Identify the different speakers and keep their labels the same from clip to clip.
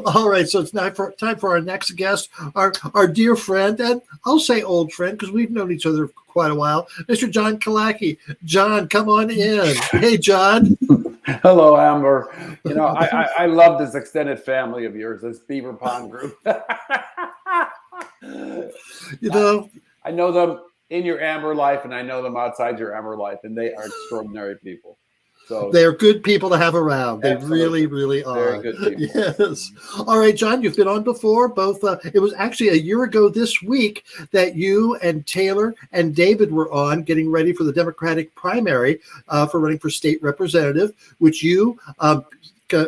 Speaker 1: All right, so it's time for our next guest, our dear friend, and I'll say old friend because we've known each other for quite a while, Mr. John Killacky. John, come on in. Hey, John.
Speaker 2: Hello, Amber. I love this extended family of yours, this Beaver Pond group.
Speaker 1: You know,
Speaker 2: I know them in your Amber life, and I know them outside your Amber life, and they are extraordinary people. So
Speaker 1: they're good people to have around. They really,
Speaker 2: absolutely,
Speaker 1: really
Speaker 2: very
Speaker 1: are.
Speaker 2: good people.
Speaker 1: Yes. All right, John, you've been on before. Both. It was actually a year ago this week that you and Taylor and David were on getting ready for the Democratic primary for running for state representative, which you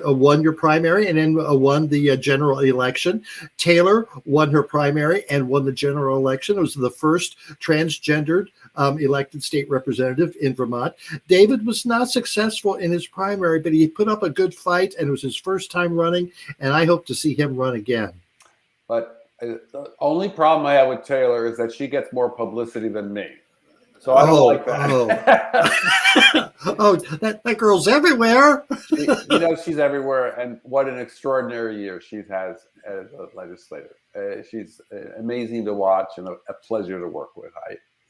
Speaker 1: won your primary and then won the general election. Taylor won her primary and won the general election. It was the first transgendered elected state representative in Vermont. David was not successful in his primary, but he put up a good fight, and it was his first time running, and I hope to see him run again.
Speaker 2: But the only problem I have with Taylor is that she gets more publicity than me. So I don't like that.
Speaker 1: Oh, that girl's everywhere.
Speaker 2: She's everywhere, and what an extraordinary year she has as a legislator. She's amazing to watch and a pleasure to work with.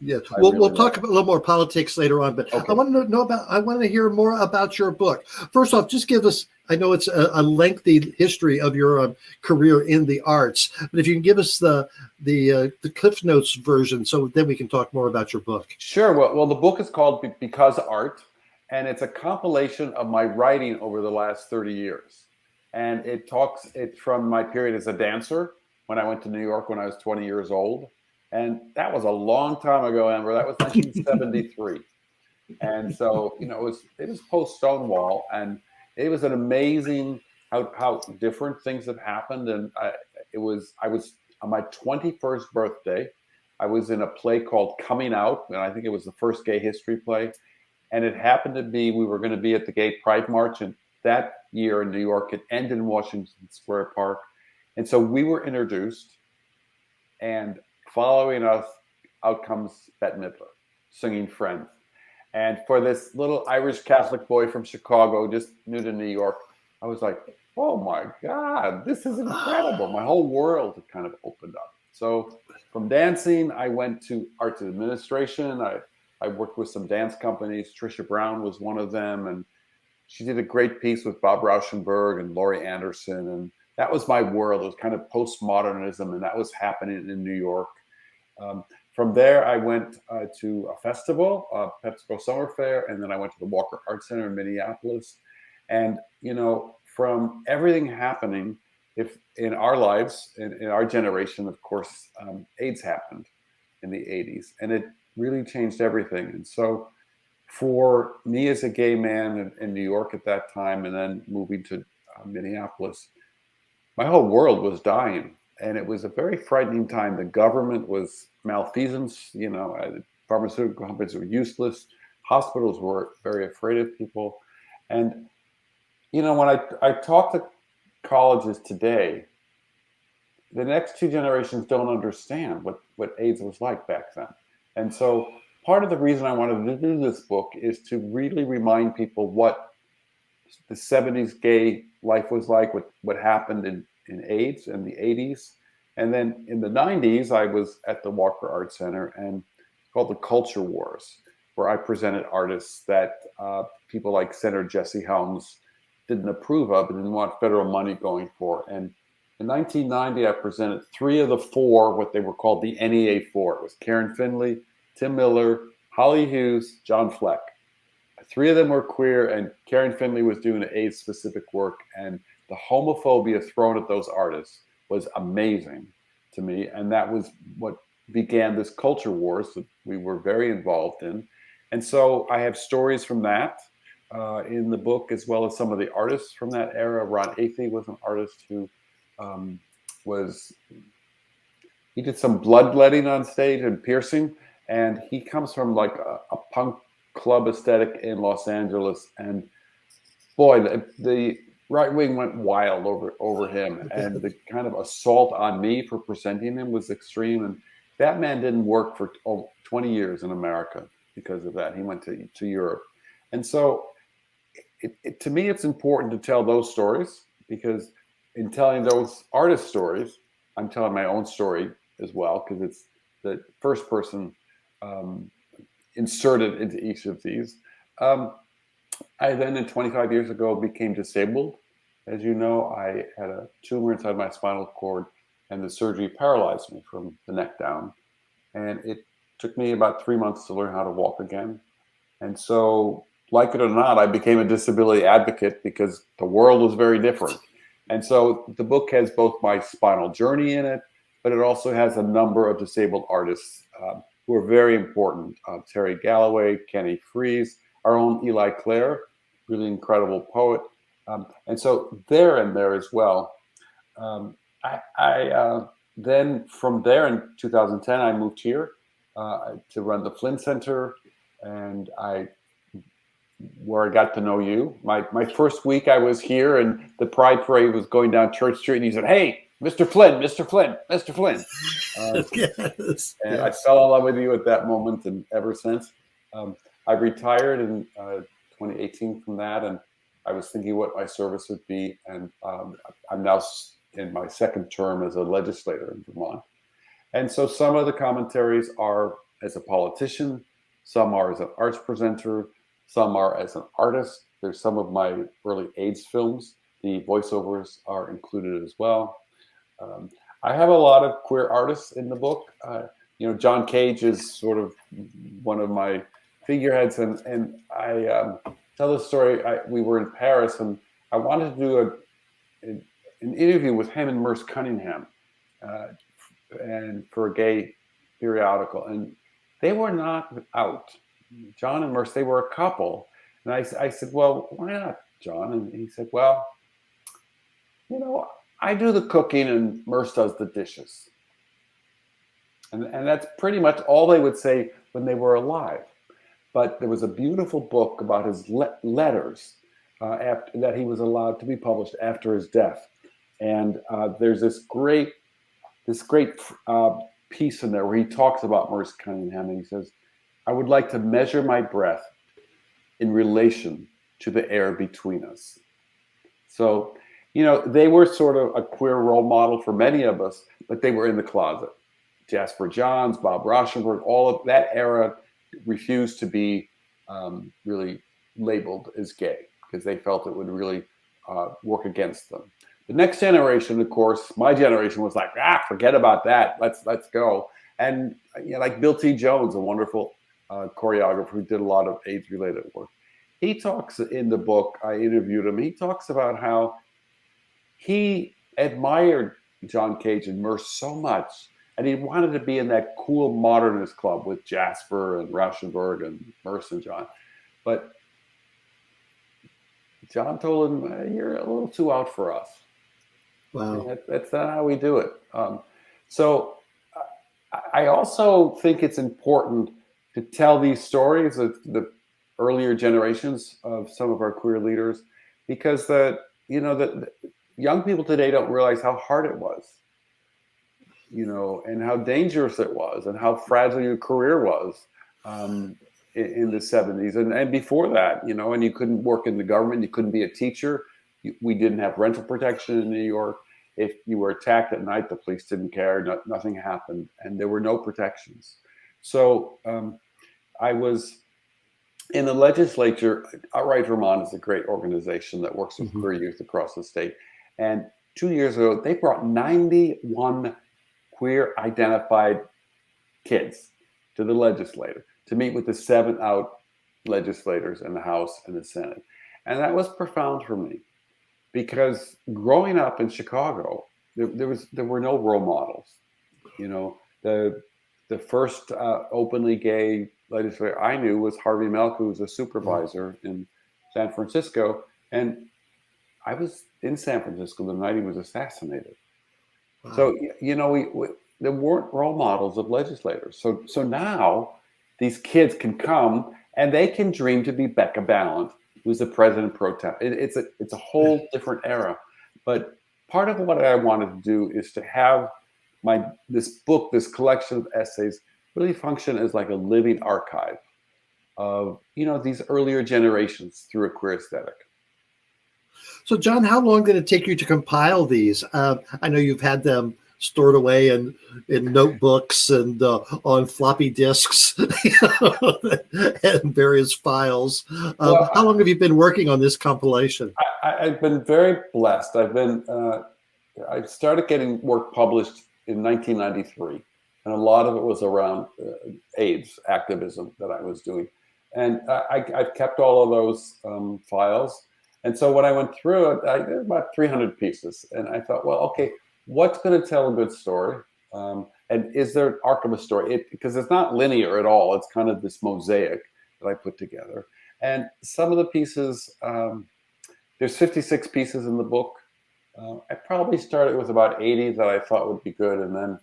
Speaker 1: Yeah, we'll talk about a little more politics later on, but
Speaker 2: okay.
Speaker 1: I want to hear more about your book. First off, just give us, I know it's a lengthy history of your career in the arts, but if you can give us the Cliff Notes version, so then we can talk more about your book.
Speaker 2: Sure. Well, the book is called Because Art, and it's a compilation of my writing over the last 30 years. And it's from my period as a dancer when I went to New York when I was 20 years old. And that was a long time ago, Amber. That was 1973. And so, it was post Stonewall, and it was an amazing how different things have happened. And I was on my 21st birthday. I was in a play called Coming Out, and I think it was the first gay history play. And it happened to be, we were going to be at the Gay Pride March, and that year in New York, it ended in Washington Square Park. And so we were introduced, and following us, out comes Bette Midler singing Friends. And for this little Irish Catholic boy from Chicago, just new to New York, I was like, oh my God, this is incredible. My whole world had kind of opened up. So from dancing, I went to arts administration. I worked with some dance companies. Trisha Brown was one of them. And she did a great piece with Bob Rauschenberg and Laurie Anderson. And that was my world. It was kind of postmodernism, and that was happening in New York. From there, I went to a festival, PepsiCo Summer Fair, and then I went to the Walker Art Center in Minneapolis. And, from everything happening, if in our lives, in our generation, of course, AIDS happened in the 80s, and it really changed everything. And so for me as a gay man in New York at that time, and then moving to Minneapolis, my whole world was dying. And it was a very frightening time. The government was malfeasance, pharmaceutical companies were useless. Hospitals were very afraid of people. And, when I talk to colleges today, the next two generations don't understand what AIDS was like back then. And so part of the reason I wanted to do this book is to really remind people what the 70s gay life was like, what happened in AIDS in the 80s. And then in the 90s, I was at the Walker Art Center, and it's called the Culture Wars, where I presented artists that people like Senator Jesse Helms didn't approve of and didn't want federal money going for. And in 1990, I presented 3 of the 4, what they were called the NEA 4. It was Karen Finley, Tim Miller, Holly Hughes, John Fleck. 3 of them were queer, and Karen Finley was doing AIDS-specific work, and the homophobia thrown at those artists was amazing to me. And that was what began this culture wars that we were very involved in. And so I have stories from that in the book, as well as some of the artists from that era. Ron Athey was an artist who he did some bloodletting on stage and piercing. And he comes from like a punk club aesthetic in Los Angeles. And boy, the right wing went wild over him, and the kind of assault on me for presenting him was extreme. And that man didn't work for 20 years in America because of that. He went to Europe. And so to me, it's important to tell those stories, because in telling those artist stories, I'm telling my own story as well, because it's the first person um, inserted into each of these. Um, I then, 25 years ago, became disabled. As you know, I had a tumor inside my spinal cord, and the surgery paralyzed me from the neck down. And it took me about 3 months to learn how to walk again. And so, like it or not, I became a disability advocate because the world was very different. And so the book has both my spinal journey in it, but it also has a number of disabled artists who are very important. Terry Galloway, Kenny Freeze, our own Eli Clare, really incredible poet. And so they're in there as well. I then from there in 2010, I moved here to run the Flynn Center, and where I got to know you. My first week I was here, and the Pride Parade was going down Church Street, and he said, "Hey, Mr. Flynn, Mr. Flynn, Mr. Flynn."
Speaker 1: Yes,
Speaker 2: And
Speaker 1: yes.
Speaker 2: I fell in love with you at that moment, and ever since. I retired in 2018 from that, and I was thinking what my service would be, and I'm now in my second term as a legislator in Vermont. And so some of the commentaries are as a politician, some are as an arts presenter, some are as an artist. There's some of my early AIDS films. The voiceovers are included as well. Um, I have a lot of queer artists in the book. John Cage is sort of one of my figureheads, and I tell the story. We were in Paris, and I wanted to do an interview with him and Merce Cunningham, and for a gay periodical, and they were not out. John and Merce, they were a couple, and I said, "Well, why not, John?" And he said, "Well, I do the cooking and Merce does the dishes." And that's pretty much all they would say when they were alive. But there was a beautiful book about his letters that he was allowed to be published after his death. And there's this great piece in there where he talks about Merce Cunningham, and he says, "I would like to measure my breath in relation to the air between us." So, they were sort of a queer role model for many of us, but they were in the closet. Jasper Johns, Bob Rauschenberg, all of that era refused to be really labeled as gay because they felt it would really work against them. The next generation, of course, my generation was like, forget about that. Let's go. And like Bill T. Jones, a wonderful choreographer who did a lot of AIDS-related work. He talks in the book, I interviewed him, he talks about how he admired John Cage and Merce so much, and he wanted to be in that cool modernist club with Jasper and Rauschenberg and Merce and John. But John told him, "You're a little too out for us."
Speaker 1: Wow.
Speaker 2: That's not how we do it. So I also think it's important to tell these stories of the earlier generations of some of our queer leaders, because the young people today don't realize how hard it was, and how dangerous it was, and how fragile your career was in the 70s and before that, and you couldn't work in the government, you couldn't be a teacher. We didn't have rental protection in New York. If you were attacked at night, the police didn't care. Nothing happened, and there were no protections. So I was in the legislature. Outright Vermont is a great organization that works with queer youth across the state. And 2 years ago, they brought 91 queer identified kids to the legislature to meet with the 7 out legislators in the House and the Senate. And that was profound for me, because growing up in Chicago, there were no role models. The first openly gay legislator I knew was Harvey Milk, who was a supervisor in San Francisco, and I was in San Francisco the night he was assassinated. Wow. So there weren't role models of legislators. So now these kids can come and they can dream to be Becca Balint, who's the president pro tem. It's a whole different era. But part of what I wanted to do is to have this book, this collection of essays, really function as like a living archive of these earlier generations through a queer aesthetic.
Speaker 1: So, John, how long did it take you to compile these? I know you've had them stored away in notebooks and on floppy disks and various files.
Speaker 2: Well,
Speaker 1: How long have you been working on this compilation?
Speaker 2: I've been very blessed. I started getting work published in 1993, and a lot of it was around AIDS activism that I was doing. And I've kept all of those files. And so when I went through it, I did about 300 pieces. And I thought, well, okay, what's going to tell a good story? And is there an arc of a story? Because it's not linear at all. It's kind of this mosaic that I put together. And some of the pieces, there's 56 pieces in the book. I probably started with about 80 that I thought would be good, and then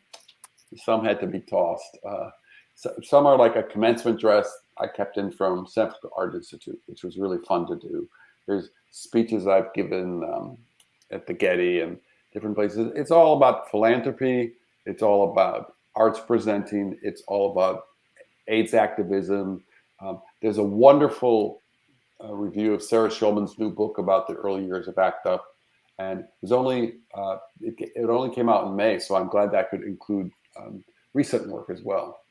Speaker 2: some had to be tossed. Some are like a commencement address I kept in from San Francisco Art Institute, which was really fun to do. There's speeches I've given at the Getty and different places. It's all about philanthropy. It's all about arts presenting. It's all about AIDS activism. There's a wonderful review of Sarah Schulman's new book about the early years of ACT UP. And it only came out in May, so I'm glad that could include recent work as well.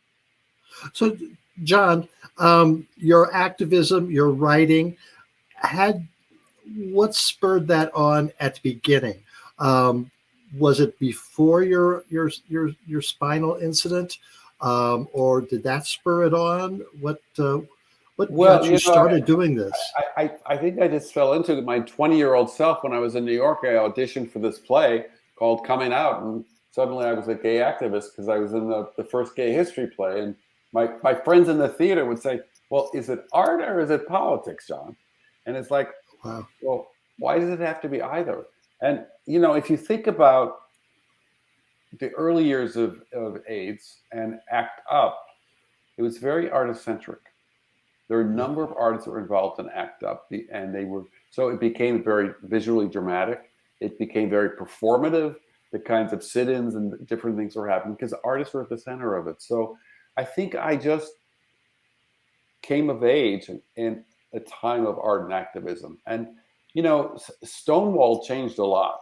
Speaker 1: So, John, your activism, your writing, what spurred that on at the beginning? Was it before your spinal incident, or did that spur it on? What got you started doing this?
Speaker 2: I think I just fell into it. My 20-year-old self, when I was in New York, I auditioned for this play called Coming Out, and suddenly I was a gay activist because I was in the first gay history play. And my friends in the theater would say, well, is it art or is it politics, John? And it's like, wow. Well, why does it have to be either? And, if you think about the early years of AIDS and ACT UP, it was very artist-centric. There were a number of artists that were involved in ACT UP, and so it became very visually dramatic. It became very performative. The kinds of sit-ins and different things were happening because artists were at the center of it. So I think I just came of age in a time of art and activism. And, Stonewall changed a lot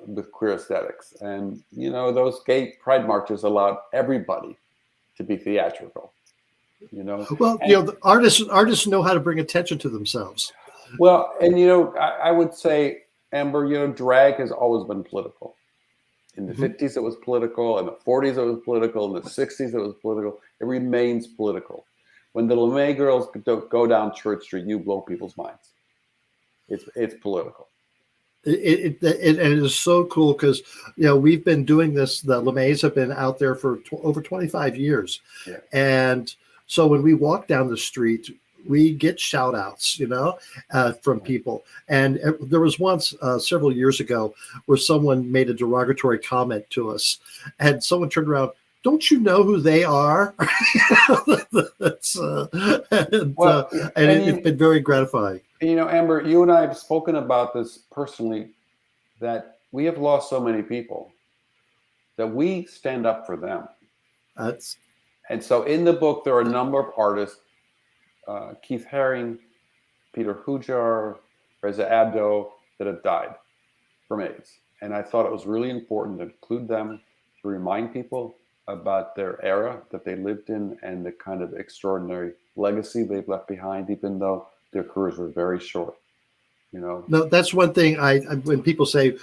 Speaker 2: with queer aesthetics. And, those gay pride marches allowed everybody to be theatrical.
Speaker 1: Well, the artists know how to bring attention to themselves.
Speaker 2: Well, and I would say, Amber, drag has always been political. In the 50s, it was political. In the 40s, it was political. In the 60s, it was political. It remains political. When the LeMay girls go down Church Street, you blow people's minds. It's political.
Speaker 1: It is so cool because we've been doing this. The LeMays have been out there for over 25 years, yeah. And so when we walk down the street, we get shout outs, from people. And there was once several years ago where someone made a derogatory comment to us, and someone turned around, don't you know who they are? It's been very gratifying.
Speaker 2: Amber, you and I have spoken about this personally, that we have lost so many people that we stand up for them. And so in the book, there are a number of artists, Keith Haring, Peter Hujar, Reza Abdo, that have died from AIDS. And I thought it was really important to include them, to remind people about their era that they lived in and the kind of extraordinary legacy they've left behind, even though their careers were very short. No,
Speaker 1: that's one thing when people say,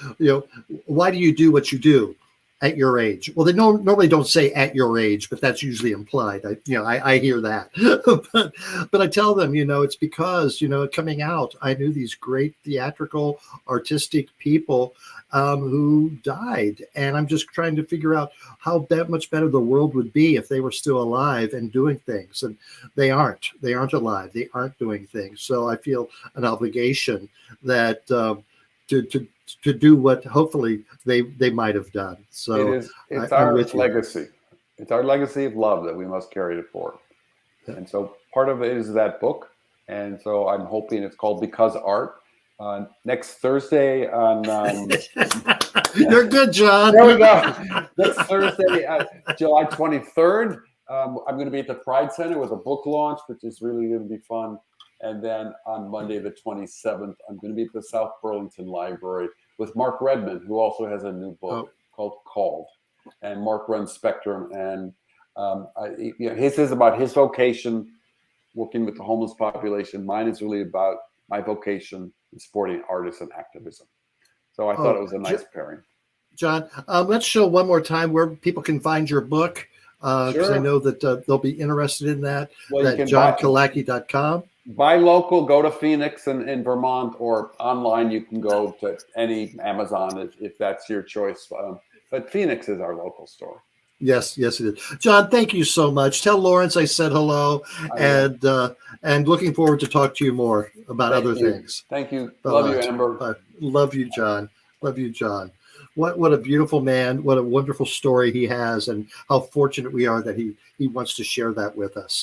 Speaker 1: why do you do what you do at your age? Well, they normally don't say at your age, but that's usually implied. I hear that. but I tell them, it's because, coming out, I knew these great theatrical, artistic people who died. And I'm just trying to figure out how much better the world would be if they were still alive and doing things. And they aren't. They aren't alive. They aren't doing things. So I feel an obligation that to do what hopefully they might have done. So
Speaker 2: it's our legacy. It's our legacy of love that we must carry it forward. Yeah. And so part of it is that book. And so I'm hoping it's called Because Art. Next Thursday on
Speaker 1: You're good, John.
Speaker 2: There we go. Next Thursday, July 23rd. I'm going to be at the Pride Center with a book launch, which is really going to be fun. And then on Monday, the 27th, I'm going to be at the South Burlington Library with Mark Redmond, who also has a new book called Called. And Mark runs Spectrum. And his is about his vocation, working with the homeless population. Mine is really about my vocation in supporting artists and activism. So I thought it was a nice pairing.
Speaker 1: John, let's show one more time where people can find your book, because I know that they'll be interested in that.
Speaker 2: Well,
Speaker 1: that johnkillacky.com.
Speaker 2: Buy local, go to Phoenix in Vermont, or online you can go to any Amazon if that's your choice. But Phoenix is our local store.
Speaker 1: Yes, it is. John, thank you so much. Tell Lawrence I said hello, and looking forward to talk to you more about other things.
Speaker 2: Thank you. Love you, Amber.
Speaker 1: Love you, John. Love you, John. What a beautiful man. What a wonderful story he has, and how fortunate we are that he wants to share that with us.